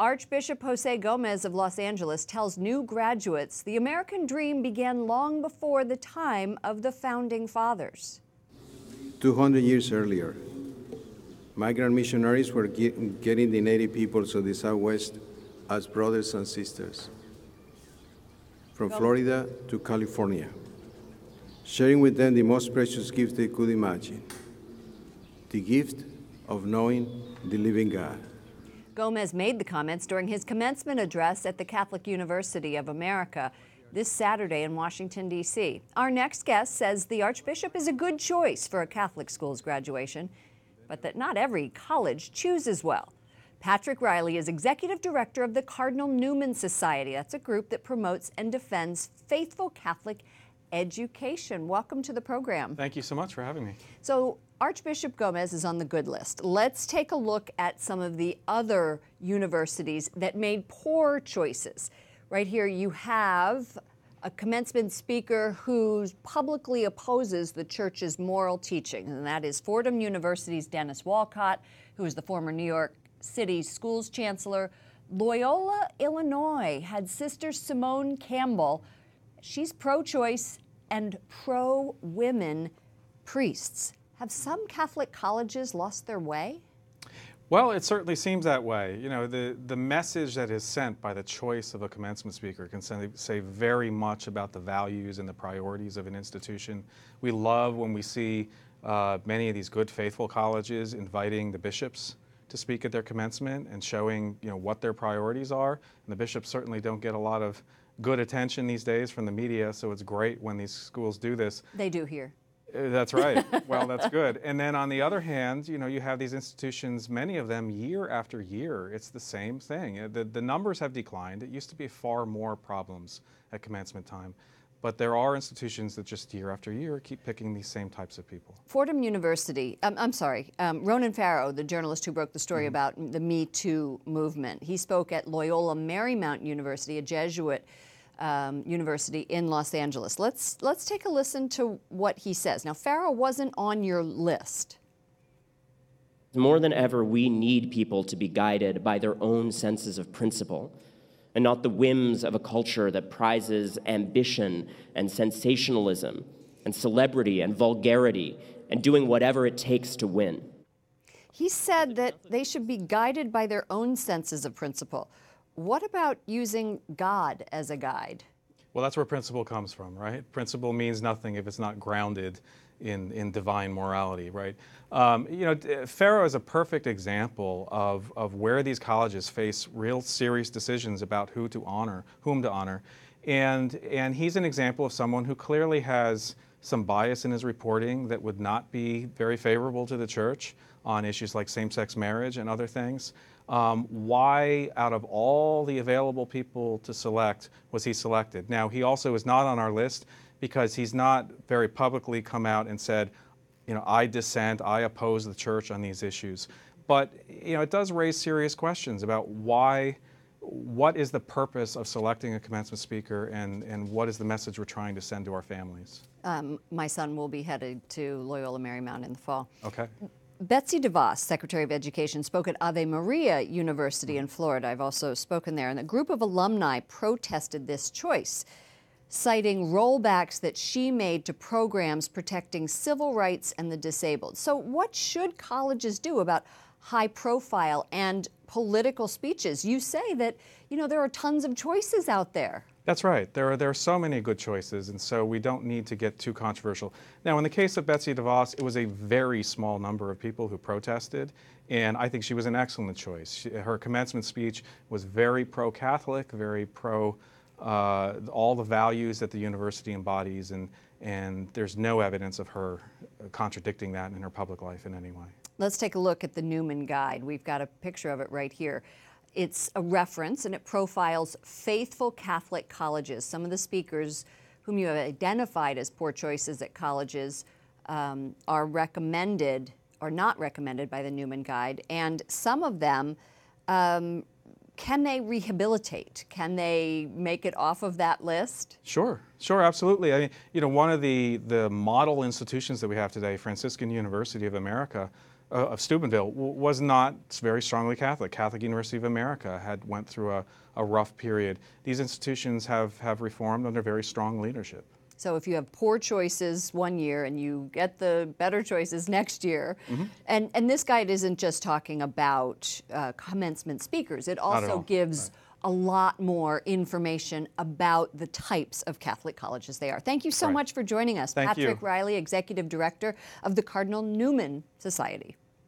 Archbishop Jose Gomez of Los Angeles tells new graduates the American dream began long before the time of the Founding Fathers. 200 years earlier, migrant missionaries were getting the native peoples of the Southwest as brothers and sisters, from Florida to California, sharing with them the most precious gift they could imagine, the gift of knowing the living God. Gomez made the comments during his commencement address at the Catholic University of America this Saturday in Washington, D.C. Our next guest says the Archbishop is a good choice for a Catholic school's graduation, but that not every college chooses well. Patrick Reilly is Executive Director of the Cardinal Newman Society. That's a group that promotes and defends faithful Catholic education. Welcome to the program. Thank you so much for having me. So Archbishop Gomez is on the good list. Let's take a look at some of the other universities that made poor choices. Right here you have a commencement speaker who publicly opposes the church's moral teaching, and that is Fordham University's Dennis Walcott, who is the former New York City Schools Chancellor. Loyola, Illinois had Sister Simone Campbell. She's pro-choice and pro-women priests. Have some Catholic colleges lost their way? Well, it certainly seems that way. You know, the message that is sent by the choice of a commencement speaker can say very much about the values and the priorities of an institution. We love when we see many of these good, faithful colleges inviting the bishops to speak at their commencement and showing, you know, what their priorities are. And the bishops certainly don't get a lot of good attention these days from the media, so it's great when these schools do this. They do here. That's right. Well, that's good. And then on the other hand, you know, you have these institutions, many of them year after year, it's the same thing. The numbers have declined. It used to be far more problems at commencement time. But there are institutions that just year after year keep picking these same types of people. Fordham University, Ronan Farrow, the journalist who broke the story about the Me Too movement, he spoke at Loyola Marymount University, a Jesuit university in Los Angeles. Let's take a listen to what he says. Now, Farrow wasn't on your list. More than ever, we need people to be guided by their own senses of principle, and not the whims of a culture that prizes ambition and sensationalism and celebrity and vulgarity and doing whatever it takes to win. He said that they should be guided by their own senses of principle. What about using God as a guide? Well, that's where principle comes from, right? Principle means nothing if it's not grounded in divine morality, right? You know, Farrow is a perfect example of where these colleges face real serious decisions about whom to honor. And he's an example of someone who clearly has some bias in his reporting that would not be very favorable to the church on issues like same-sex marriage and other things. Why, out of all the available people to select, was he selected? Now, he also is not on our list because he's not very publicly come out and said, you know, I dissent, I oppose the church on these issues. But, you know, it does raise serious questions about what is the purpose of selecting a commencement speaker and what is the message we're trying to send to our families? My son will be headed to Loyola Marymount in the fall. Okay. Betsy DeVos, Secretary of Education, spoke at Ave Maria University in Florida. I've also spoken there, and a group of alumni protested this choice, citing rollbacks that she made to programs protecting civil rights and the disabled. So what should colleges do about high-profile and political speeches? You say that, you know, there are tons of choices out there. That's right. There are so many good choices, and so we don't need to get too controversial. Now, in the case of Betsy DeVos, it was a very small number of people who protested, and I think she was an excellent choice. Her commencement speech was very pro-Catholic, very pro all the values that the university embodies, and there's no evidence of her contradicting that in her public life in any way. Let's take a look at the Newman Guide. We've got a picture of it right here. It's a reference, and it profiles faithful Catholic colleges. Some of the speakers whom you have identified as poor choices at colleges are recommended or not recommended by the Newman Guide, and some of them, can they rehabilitate? Can they make it off of that list? Sure, absolutely. I mean, you know, one of the model institutions that we have today, Franciscan University of America, of Steubenville was not very strongly Catholic. Catholic University of America had went through a rough period. These institutions have reformed under very strong leadership. So if you have poor choices one year and you get the better choices next year, and this guide isn't just talking about commencement speakers, it also gives a lot more information about the types of Catholic colleges they are. Thank you so much for joining us. Thank Patrick you. Reilly, Executive Director of the Cardinal Newman Society.